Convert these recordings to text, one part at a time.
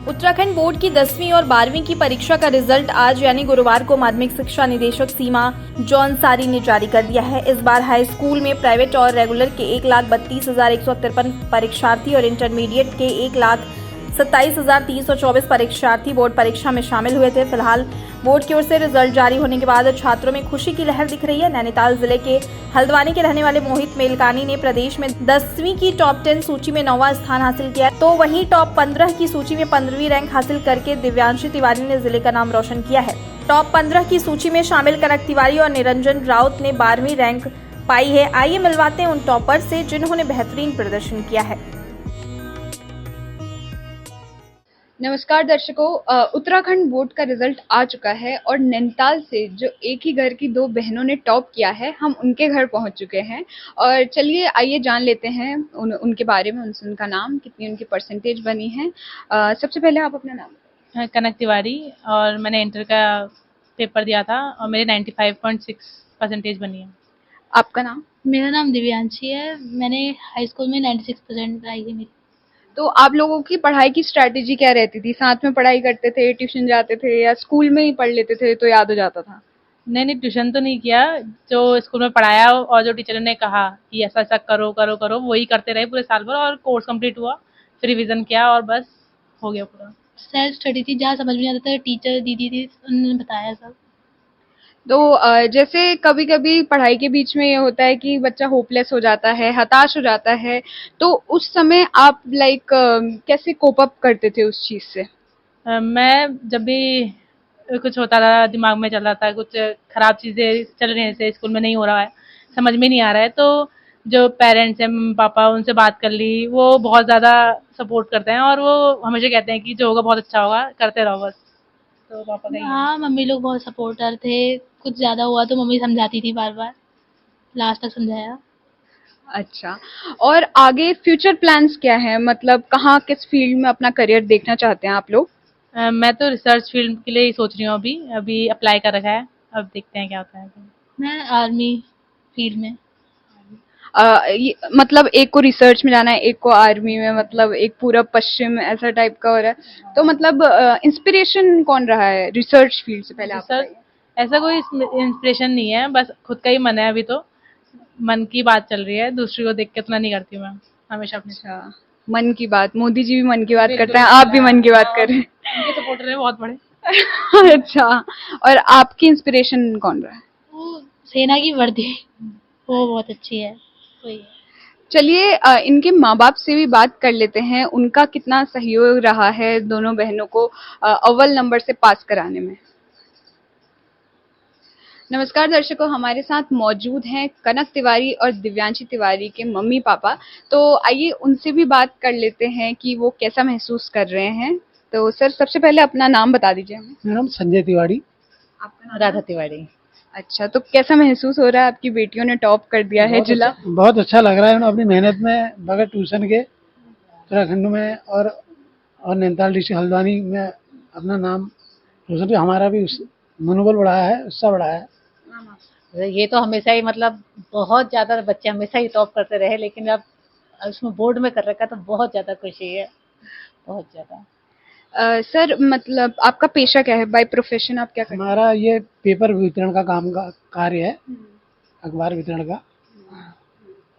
Uttarakhand board की 10वीं और 12वीं की परीक्षा का रिजल्ट आज यानी गुरुवार को माध्यमिक शिक्षा निदेशक सीमा जौनसारी ने जारी कर दिया है। इस बार हाई स्कूल में प्राइवेट और रेगुलर के 1,32,153 परीक्षार्थी और इंटरमीडिएट के 1,27,324 परीक्षार्थी बोर्ड परीक्षा में शामिल हुए थे। फिलहाल बोर्ड की ओर से रिजल्ट जारी होने के बाद छात्रों में खुशी की लहर दिख रही है। नैनीताल जिले के हल्द्वानी के रहने वाले मोहित मेलकानी ने प्रदेश में 10वीं की टॉप 10 सूची में 9वां स्थान हासिल किया, तो वहीं टॉप 15 की सूची में 15वीं रैंक हासिल करके दिव्यांशी तिवारी ने जिले का नाम रोशन किया है। टॉप 15 की सूची में शामिल कनक तिवारी और निरंजन राउत ने 12वीं रैंक पाई है। आइए मिलवाते हैं उन टॉपर से जिन्होंने बेहतरीन प्रदर्शन किया है। नमस्कार दर्शकों, उत्तराखंड बोर्ड का रिजल्ट आ चुका है और नैनीताल से जो एक ही घर की दो बहनों ने टॉप किया है, हम उनके घर पहुंच चुके हैं। और चलिए आइए जान लेते हैं उनके बारे में, उनका नाम, कितनी उनकी परसेंटेज बनी है। सबसे पहले आप अपना नाम बताइए। कनक तिवारी, और मैंने इंटर का पेपर दिया था और मेरे 95.6% बनी है। आपका नाम? मेरा नाम दिव्यांशी है। मैंने हाई स्कूल में 96% आई है मेरी। तो आप लोगों की पढ़ाई की स्ट्रैटेजी क्या रहती थी? साथ में पढ़ाई करते थे, ट्यूशन जाते थे, या स्कूल में ही पढ़ लेते थे तो याद हो जाता था? नहीं, ट्यूशन तो नहीं किया। जो स्कूल में पढ़ाया और जो टीचर ने कहा कि ऐसा ऐसा करो करो करो, वही करते रहे पूरे साल भर, और कोर्स कंप्लीट हुआ, फिर रिवीजन किया और बस हो गया पूरा। सेल्फ स्टडी थी, जहाँ समझ में नहीं आता था टीचर दीदी थी, उन्होंने बताया सब। तो जैसे कभी कभी पढ़ाई के बीच में ये होता है कि बच्चा होपलेस हो जाता है, हताश हो जाता है, तो उस समय आप कैसे कोप अप करते थे उस चीज से? मैं जब भी कुछ होता था, दिमाग में चल रहा था, कुछ खराब चीजें चल रही हैं, जैसे स्कूल में नहीं हो रहा है, समझ में नहीं आ रहा है, तो जो पेरेंट्स हैं, मम्मी पापा, उनसे बात कर ली। वो बहुत ज्यादा सपोर्ट करते हैं और वो हमेशा कहते हैं कि जो होगा बहुत अच्छा होगा, करते रहो बस। तो पापा का हाँ, मम्मी लोग बहुत सपोर्टर थे। कुछ ज्यादा हुआ तो मम्मी समझाती थी बार बार, लास्ट तक समझाया। अच्छा, और आगे फ्यूचर प्लान्स क्या है? मतलब कहाँ, किस फील्ड में अपना करियर देखना चाहते हैं आप लोग? मैं तो रिसर्च फील्ड के लिए ही सोच रही हूँ। अभी अप्लाई कर रखा है, अब देखते हैं क्या होता है। मैं आर्मी फील्ड में। मतलब एक को रिसर्च में जाना है, एक को आर्मी में, मतलब एक पूरा पश्चिम ऐसा टाइप का हो रहा है। तो मतलब इंस्पिरेशन कौन रहा है रिसर्च फील्ड से? पहले आप बताइए। ऐसा कोई इंस्पिरेशन नहीं है, बस खुद का ही मन है। अभी तो मन की बात चल रही है, दूसरी को देख के उतना नहीं करती हूँ मैं, हमेशा अपने। अच्छा, मन की बात। मोदी जी भी मन की बात करते हैं, आप भी मन की बात कर रहे हैं। उनके सपोर्टर है बहुत बड़े। अच्छा, और आपकी इंस्पिरेशन कौन रहा है? वो सेना की वर्दी, वो बहुत अच्छी है, वही है। चलिए इनके माँ बाप से भी बात कर लेते हैं, उनका कितना सहयोग रहा है दोनों बहनों को अव्वल नंबर से पास कराने में। नमस्कार दर्शकों, हमारे साथ मौजूद हैं कनक तिवारी और दिव्यांशी तिवारी के मम्मी पापा। तो आइए उनसे भी बात कर लेते हैं कि वो कैसा महसूस कर रहे हैं। तो सर, सबसे पहले अपना नाम बता दीजिए हमें। मेरा नाम संजय तिवारी। आपका नाम? राधा तिवारी। अच्छा, तो कैसा महसूस हो रहा है? आपकी बेटियों ने टॉप कर दिया है जिला। बहुत अच्छा लग रहा है। उन्होंने अपनी मेहनत में बगैर ट्यूशन के उत्तराखंड में और नैनीताल डिस्ट्रिक्ट हल्द्वानी में अपना नाम रोशन किया। हमारा भी मनोबल बढ़ाया है, उत्साह बढ़ाया है। ये तो हमेशा ही, मतलब बहुत ज्यादा बच्चे हमेशा ही टॉप करते रहे, लेकिन अब उसमें बोर्ड में कर रखा तो बहुत ज्यादा खुशी है, बहुत ज्यादा। सर, मतलब आपका पेशा क्या है? बाय प्रोफेशन आप क्या करते हैं? हमारा ये पेपर वितरण का काम का कार्य है, अखबार वितरण का।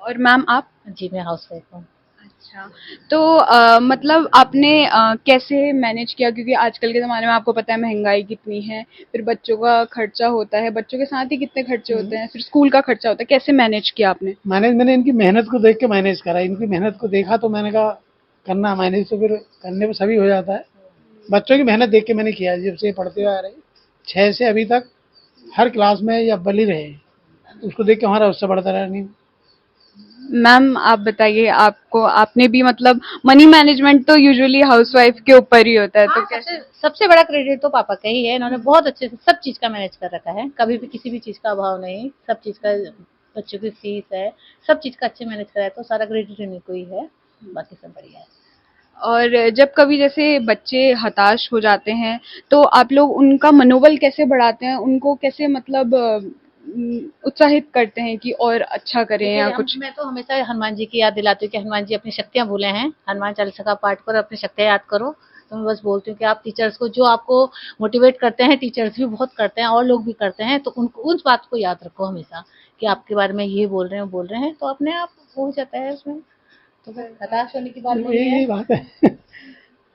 और मैम आप? जी, मैं हाउस वाइफ हूँ। अच्छा, तो मतलब आपने कैसे मैनेज किया? क्योंकि आजकल के ज़माने में आपको पता है महंगाई कितनी है, फिर बच्चों का खर्चा होता है, बच्चों के साथ ही कितने खर्चे होते हैं, फिर स्कूल का खर्चा होता है, कैसे मैनेज किया आपने? मैंने इनकी मेहनत को देख के मैनेज करा। इनकी मेहनत को देखा तो मैंने कहा करना मैनेज, तो फिर करने पर सभी हो जाता है। बच्चों की मेहनत देख के मैंने किया। जब से पढ़ते हुए आ रहे 6 से अभी तक हर क्लास में या बल ही रहे, उसको देख के हमारा उत्साह बढ़ता रहा। नहीं मैम आप बताइए, आपको, आपने भी मतलब मनी मैनेजमेंट तो यूजुअली हाउसवाइफ के ऊपर ही होता है, तो कैसे? सबसे बड़ा क्रेडिट तो पापा का ही है। इन्होंने बहुत अच्छे से सब चीज का मैनेज कर रखा है, कभी भी किसी भी चीज का अभाव नहीं। सब चीज का, बच्चों की फीस है, सब चीज का अच्छे मैनेज करा है, तो सारा क्रेडिट इन्हीं को ही है, बाकी सब बढ़िया है। और जब कभी जैसे बच्चे हताश हो जाते हैं, तो आप लोग उनका मनोबल कैसे बढ़ाते हैं? उनको कैसे मतलब उत्साहित करते हैं कि और अच्छा करें या कुछ? मैं तो हमेशा हनुमान जी की याद दिलाती हूँ कि हनुमान जी अपनी शक्तियां भूले हैं, हनुमान चालीसा का पाठ करो, अपनी शक्तियां याद करो, तो मैं बस बोलती हूँ कि आप टीचर्स को, जो आपको मोटिवेट करते हैं, टीचर्स भी बहुत करते हैं और लोग भी करते हैं, तो उनको उस बात को याद रखो हमेशा कि आपके बारे में ये बोल रहे हैं, बोल रहे हैं, तो अपने आप हो जाता है उसमें। तो बस हताश होने की बात नहीं यही है। बात है।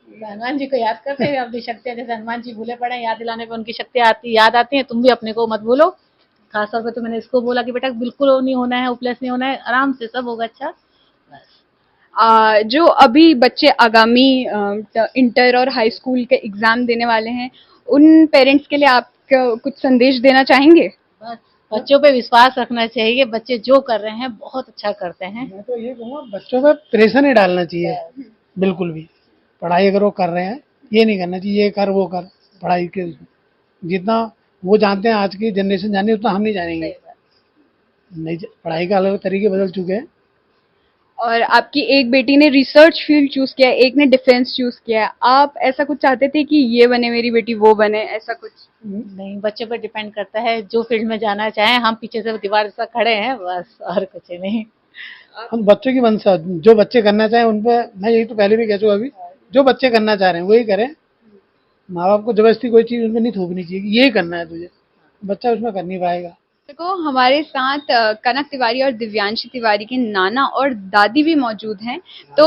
हनुमान जी को याद करते हैं, अपनी शक्तियाँ, जैसे हनुमान जी भूले पड़े, याद दिलाने पे उनकी शक्तियाँ आती, याद आती हैं। तुम भी अपने को मत भूलो। खासतौर पे तो मैंने इसको बोला कि बेटा बिल्कुल वो नहीं होना है, उपलेस नहीं होना है, आराम से सब होगा अच्छा। जो अभी बच्चे आगामी इंटर और हाई स्कूल के एग्जाम देने वाले हैं, उन पेरेंट्स के लिए आप कुछ संदेश देना चाहेंगे? बस बच्चों पे विश्वास रखना चाहिए, बच्चे जो कर रहे हैं बहुत अच्छा करते हैं। मैं तो ये कहूँगा बच्चों पे प्रेशर नहीं डालना चाहिए, बिल्कुल भी। पढ़ाई अगर वो कर रहे हैं, ये नहीं करना चाहिए ये कर वो कर। पढ़ाई के जितना वो जानते हैं, आज की जनरेशन जानी, उतना हम नहीं जानेंगे। नहीं, पढ़ाई का अलग तरीके बदल चुके हैं। और आपकी एक बेटी ने रिसर्च फील्ड चूज किया है, एक ने डिफेंस चूज किया है। आप ऐसा कुछ चाहते थे कि ये बने मेरी बेटी, वो बने, ऐसा कुछ? नहीं, बच्चों पर डिपेंड करता है, जो फील्ड में जाना चाहे। हम पीछे से दीवार से खड़े हैं बस, और कुछ नहीं। हम बच्चों की मंशा, जो बच्चे करना चाहें उन पे, मैं यही तो पहले भी कह चुका, अभी जो बच्चे करना चाह रहे हैं वही करें। माँ बाप को जबरदस्ती कोई चीज़ उनमें नहीं थोपनी चाहिए कि यही करना है तुझे, बच्चा उसमें कर नहीं पाएगा। देखो, हमारे साथ कनक तिवारी और दिव्यांशी तिवारी के नाना और दादी भी मौजूद हैं, तो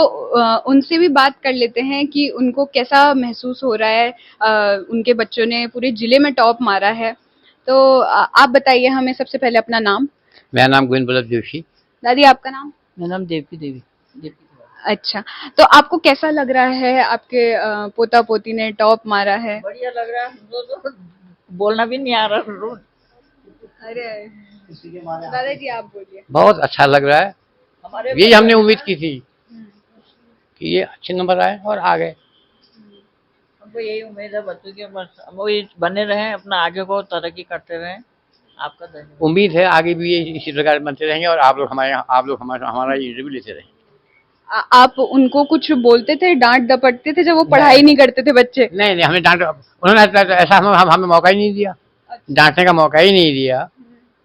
उनसे भी बात कर लेते हैं कि उनको कैसा महसूस हो रहा है। उनके बच्चों ने पूरे जिले में टॉप मारा है। तो आप बताइए हमें सबसे पहले अपना नाम। मेरा नाम गोविंद बल्लभ जोशी। दादी, आपका नाम? मेरा नाम देवकी देवी। अच्छा, तो आपको कैसा लग रहा है, आपके पोता पोती ने टॉप मारा है? बढ़िया लग रहा है, तो बोलना भी नहीं आ रहा रोज। अरे दादाजी, आप बोलिए। बहुत अच्छा लग रहा है, यही हमने उम्मीद की थी कि ये अच्छे नंबर आए और आ गए। हमको यही उम्मीद है बच्चों की, बस वो बने रहें, अपना आगे को तरक्की करते रहें। आपका धन्यवाद। उम्मीद है आगे भी ये इसी प्रकार बनते रहेंगे और आप लोग हमारा इंटरव्यू लेते रहेंगे। आप उनको कुछ बोलते थे, डांट दपटते थे जब वो पढ़ाई नहीं करते थे बच्चे? नहीं, हमें डांट, उन्होंने ऐसा हमें मौका ही नहीं दिया, डांटने का मौका ही नहीं दिया।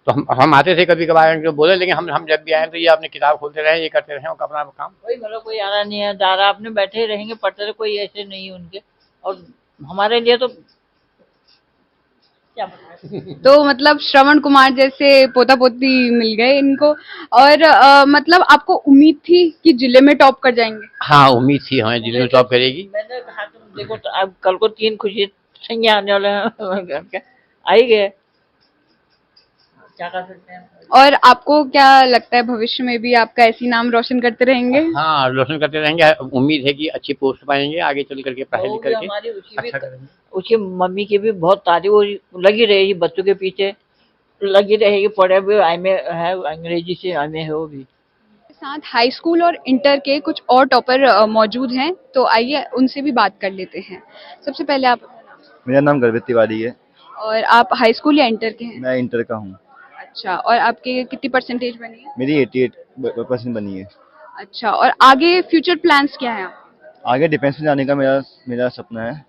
तो हम आते थे कभी कभार जो बोले, लेकिन हम जब भी आए तो ये अपने किताब खोलते रहे, ये करते रहे अपना काम। कोई मतलब कोई आना नहीं है, दारा अपने बैठे ही रहेंगे, पढ़ते रहे, कोई ऐसे नहीं है उनके। और हमारे लिए तो क्या बताएं। तो मतलब श्रवण कुमार जैसे पोता पोती मिल गए इनको। और मतलब आपको उम्मीद थी कि जिले में टॉप कर जाएंगे? हाँ, उम्मीद थी हमें जिले में टॉप करेगी। मैंने कहा तुम देखो, तो अब कल को 3 खुशी संगे आने वाले हैं, आ ही गए, क्या कर सकते हैं। और आपको क्या लगता है भविष्य में भी आपका ऐसी नाम रोशन करते रहेंगे? हाँ, रोशन करते रहेंगे। उम्मीद है कि अच्छी पोस्ट पाएंगे आगे चल करके, पढ़ाई लिख करके हमारी अच्छा करेंगे। उसकी मम्मी की भी बहुत तारीफ लगी रहेगी, बच्चों के पीछे लगी रहेगी, पढ़े भी एमए है, अंग्रेजी से एमए है वो भी। साथ हाई स्कूल और इंटर के कुछ और टॉपर मौजूद हैं, तो आइए उनसे भी बात कर लेते हैं। सबसे पहले आप। मेरा नाम गर्वित तिवारी है। और आप हाई स्कूल या इंटर के हैं? मैं इंटर का हूँ। अच्छा, और आपके कितनी परसेंटेज बनी है? मेरी 88% बनी है। अच्छा, और आगे फ्यूचर प्लान्स क्या है? आगे डिफेंस में जाने का मेरा सपना है।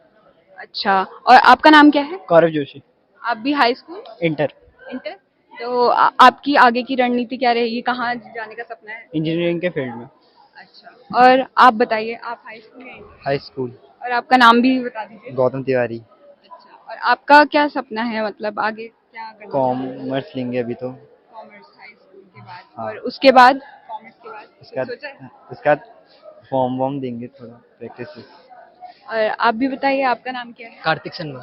अच्छा, और आपका नाम क्या है? गौरव जोशी। आप भी हाई स्कूल? इंटर। इंटर। तो आपकी आगे की रणनीति क्या रहेगी, कहाँ जाने का सपना है? इंजीनियरिंग के फील्ड में। अच्छा, और आप बताइए, आप हाई स्कूल या इंटर? High school. और आपका नाम भी बता दीजिए। गौतम तिवारी। अच्छा, और आपका क्या सपना है, मतलब आगे क्या करना? कॉमर्स लेंगे अभी तो। कॉमर्स हाई स्कूल के बाद। हाँ। और उसके बाद? कॉमर्स के बाद उसका सोचा है? उसका फॉर्म वॉर्म देंगे, थोड़ा प्रैक्टिस। और आप भी बताइए, आपका नाम क्या है? कार्तिक सनवा।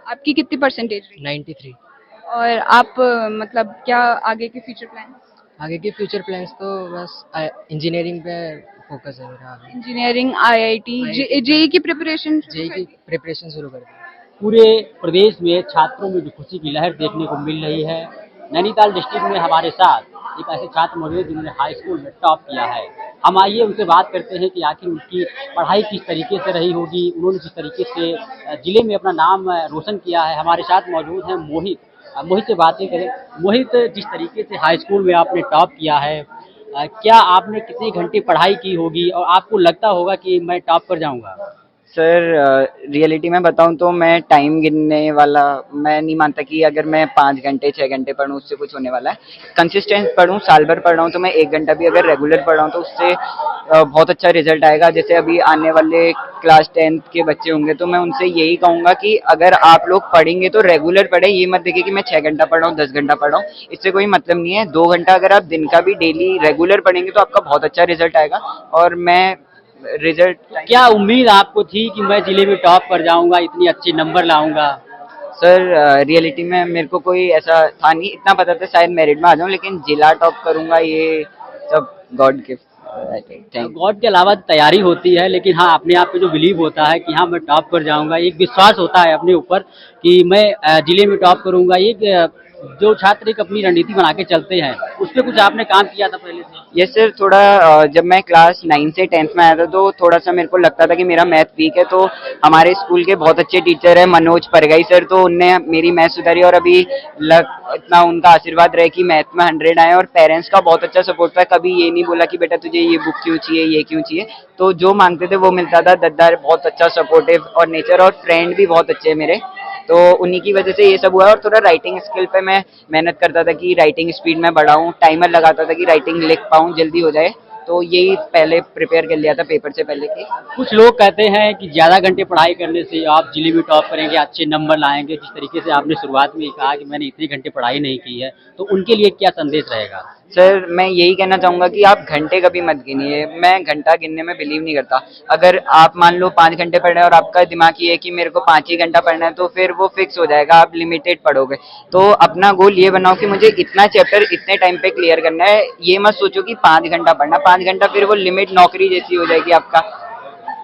आपकी कितनी परसेंटेज रही? 93। और आप मतलब क्या आगे के फ्यूचर प्लान? आगे के फ्यूचर प्लान्स तो बस इंजीनियरिंग पे फोकस है मेरा। इंजीनियरिंग, आईआईटी, जेई की प्रिपरेशन? जेई की प्रिपरेशन शुरू कर दी। पूरे प्रदेश में छात्रों में जो खुशी की लहर देखने को मिल रही है। नैनीताल डिस्ट्रिक्ट में हमारे साथ एक ऐसे छात्र मौजूद हैं जिन्होंने हाई स्कूल में टॉप किया है। हम आइए उनसे बात करते हैं कि आखिर उनकी पढ़ाई किस तरीके से रही होगी, उन्होंने किस तरीके से जिले में अपना नाम रोशन किया है। हमारे साथ मौजूद हैं मोहित। मोहित से बातें करें। मोहित, जिस तरीके से हाई स्कूल में आपने टॉप किया है, क्या आपने कितने घंटे पढ़ाई की होगी और आपको लगता होगा कि मैं टॉप कर जाऊंगा? सर रियलिटी में बताऊं तो मैं टाइम गिनने वाला मैं नहीं मानता कि अगर मैं 5 घंटे 6 घंटे पढूं उससे कुछ होने वाला है। कंसिस्टेंट पढूं, साल भर पढ़ रहा हूं तो मैं 1 घंटा भी अगर रेगुलर पढ़ रहा हूं तो उससे बहुत अच्छा रिजल्ट आएगा। जैसे अभी आने वाले क्लास 10th के बच्चे होंगे तो मैं उनसे यही कहूंगा कि अगर आप लोग पढ़ेंगे तो रेगुलर पढ़ें। ये मत देखिए कि मैं 6 घंटा पढ़ रहा हूँ 10 घंटा पढ़ रहा हूँ, इससे कोई मतलब नहीं है। 2 घंटा अगर आप दिन का भी डेली रेगुलर पढ़ेंगे तो आपका बहुत अच्छा रिजल्ट आएगा। और मैं रिजल्ट क्या उम्मीद आपको थी कि मैं जिले में टॉप कर जाऊंगा, इतनी अच्छे नंबर लाऊंगा? सर रियलिटी में मेरे को कोई ऐसा था नहीं, इतना पता था शायद मेरिट में आ जाऊं, लेकिन जिला टॉप करूंगा ये सब गॉड गिफ्ट। गॉड के अलावा तैयारी होती है, लेकिन हाँ अपने आप पे जो बिलीव होता है कि हाँ मैं टॉप कर जाऊंगा, एक विश्वास होता है अपने ऊपर कि मैं जिले में टॉप करूंगा। एक जो छात्र एक अपनी रणनीति बना के चलते हैं, उस पर कुछ आपने काम किया था पहले से? ये सर थोड़ा जब मैं क्लास 9 से 10th में आया था तो थोड़ा सा मेरे को लगता था कि मेरा मैथ वीक है, तो हमारे स्कूल के बहुत अच्छे टीचर है मनोज परगाई सर, तो उनने मेरी मैथ सुधारी और अभी इतना उनका आशीर्वाद रहे कि मैथ में 100 आए। और पेरेंट्स का बहुत अच्छा सपोर्ट था, कभी ये नहीं बोला कि बेटा तुझे ये बुक क्यों चाहिए, ये क्यों चाहिए, तो जो मांगते थे वो मिलता था। दद्दार बहुत अच्छा सपोर्टिव और नेचर और फ्रेंड भी बहुत अच्छे हैं मेरे, तो उन्हीं की वजह से ये सब हुआ। और थोड़ा राइटिंग स्किल पे मैं मेहनत करता था कि राइटिंग स्पीड में बढ़ाऊं, टाइमर लगाता था कि राइटिंग लिख पाऊं, जल्दी हो जाए, तो यही पहले प्रिपेयर कर लिया था पेपर से पहले की। कुछ लोग कहते हैं कि ज्यादा घंटे पढ़ाई करने से आप जिले में टॉप करेंगे, अच्छे नंबर लाएंगे। जिस तरीके से आपने शुरुआत में कहा कि मैंने इतने घंटे पढ़ाई नहीं की है, तो उनके लिए क्या संदेश रहेगा? सर मैं यही कहना चाहूंगा कि आप घंटे कभी मत गिनिए, मैं घंटा गिनने में बिलीव नहीं करता। अगर आप मान लो 5 घंटे पढ़ रहे हैं और आपका दिमाग ये है कि मेरे को 5 ही घंटा पढ़ना है, तो फिर वो फिक्स हो जाएगा, आप लिमिटेड पढ़ोगे। तो अपना गोल ये बनाओ कि मुझे इतना चैप्टर इतने टाइम पे क्लियर करना है, ये मत सोचो कि 5 घंटा पढ़ना, 5 घंटा फिर वो लिमिट नौकरी जैसी हो जाएगी आपका।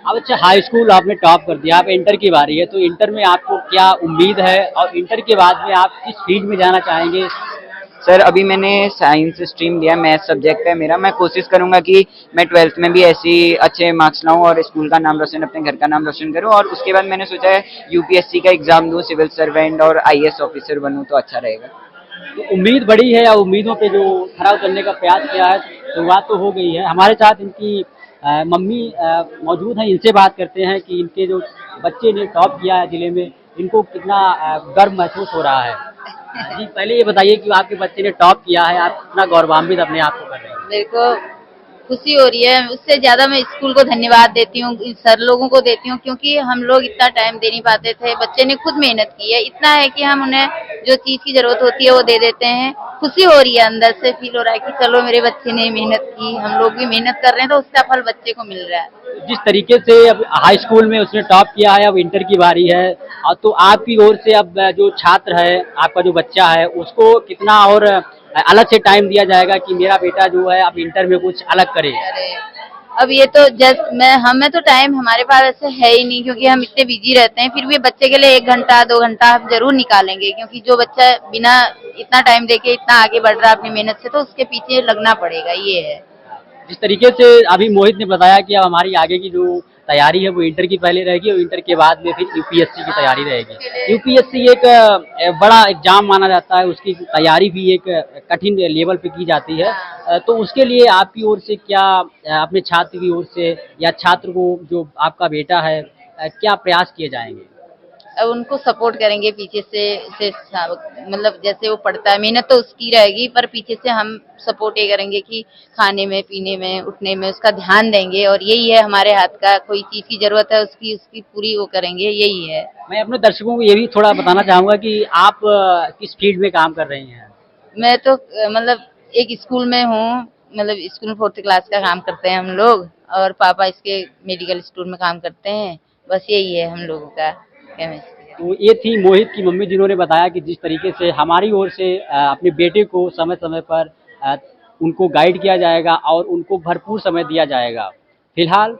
अब अच्छा, हाई स्कूल आपने टॉप कर दिया, आप इंटर की बारी है, तो इंटर में आपको क्या उम्मीद है और इंटर के बाद में आप किस फील्ड में जाना चाहेंगे? सर अभी मैंने साइंस स्ट्रीम लिया, मैथ सब्जेक्ट है मेरा। मैं कोशिश करूंगा कि मैं 12th में भी ऐसी अच्छे मार्क्स लाऊं और स्कूल का नाम रोशन, अपने घर का नाम रोशन करूं। और उसके बाद मैंने सोचा है यूपीएससी का एग्जाम दूं, सिविल सर्वेंट और आईएएस ऑफिसर बनूं तो अच्छा रहेगा। तो उम्मीद बड़ी है या उम्मीदों पे जो खरा उतरने का प्रयास किया है, शुरुआत तो हो गई है। हमारे साथ इनकी मम्मी मौजूद हैं, इनसे बात करते हैं कि इनके जो बच्चे ने टॉप किया है जिले में, इनको कितना गर्व महसूस हो रहा है। जी पहले ये बताइए कि आपके बच्चे ने टॉप किया है, आप कितना गौरवान्वित अपने आप को कर रहे हैं? मेरे को खुशी हो रही है, उससे ज्यादा मैं स्कूल को धन्यवाद देती हूँ, सर लोगों को देती हूँ, क्योंकि हम लोग इतना टाइम दे नहीं पाते थे। बच्चे ने खुद मेहनत की है, इतना है कि हम उन्हें जो चीज की जरूरत होती है वो दे देते हैं। खुशी हो रही है, अंदर से फील हो रहा है कि चलो मेरे बच्चे ने मेहनत की, हम लोग भी मेहनत कर रहे हैं तो उसका फल बच्चे को मिल रहा है। जिस तरीके से अब हाई स्कूल में उसने टॉप किया है, अब इंटर की बारी है, और तो आपकी ओर से अब जो छात्र है, आपका जो बच्चा है, उसको कितना और अलग से टाइम दिया जाएगा कि मेरा बेटा जो है अब इंटर में कुछ अलग करे? अब ये तो जस्ट हमें तो टाइम हमारे पास ऐसे है ही नहीं, क्योंकि हम इतने बिजी रहते हैं। फिर भी बच्चे के लिए 1 घंटा 2 घंटा हम जरूर निकालेंगे, क्योंकि जो बच्चा बिना इतना टाइम देके इतना आगे बढ़ रहा है अपनी मेहनत से, तो उसके पीछे लगना पड़ेगा, ये है। जिस तरीके से अभी मोहित ने बताया कि अब हमारी आगे की जो तैयारी है वो इंटर की पहले रहेगी और इंटर के बाद में फिर यूपीएससी की तैयारी रहेगी। यूपीएससी एक बड़ा एग्जाम माना जाता है, उसकी तैयारी भी एक कठिन लेवल पे की जाती है। तो उसके लिए आपकी ओर से क्या, अपने छात्र की ओर से या छात्र को जो आपका बेटा है, क्या प्रयास किए जाएंगे? अब उनको सपोर्ट करेंगे पीछे से मतलब जैसे वो पढ़ता है, मेहनत तो उसकी रहेगी, पर पीछे से हम सपोर्ट ये करेंगे कि खाने में, पीने में, उठने में उसका ध्यान देंगे। और यही है हमारे हाथ का, कोई चीज की जरूरत है उसकी पूरी वो करेंगे, यही है। मैं अपने दर्शकों को ये भी थोड़ा बताना चाहूंगा कि आप किस फील्ड में काम कर रही हैं? मैं तो मतलब एक स्कूल में हूँ, मतलब स्कूल में 4th क्लास का काम करते हैं हम लोग, और पापा इसके मेडिकल स्टोर में काम करते हैं। बस यही है हम लोगों का केमिस्ट्री। तो ये थी मोहित की मम्मी, जिन्होंने बताया कि जिस तरीके से हमारी ओर से अपने बेटे को समय समय पर उनको गाइड किया जाएगा और उनको भरपूर समय दिया जाएगा। फिलहाल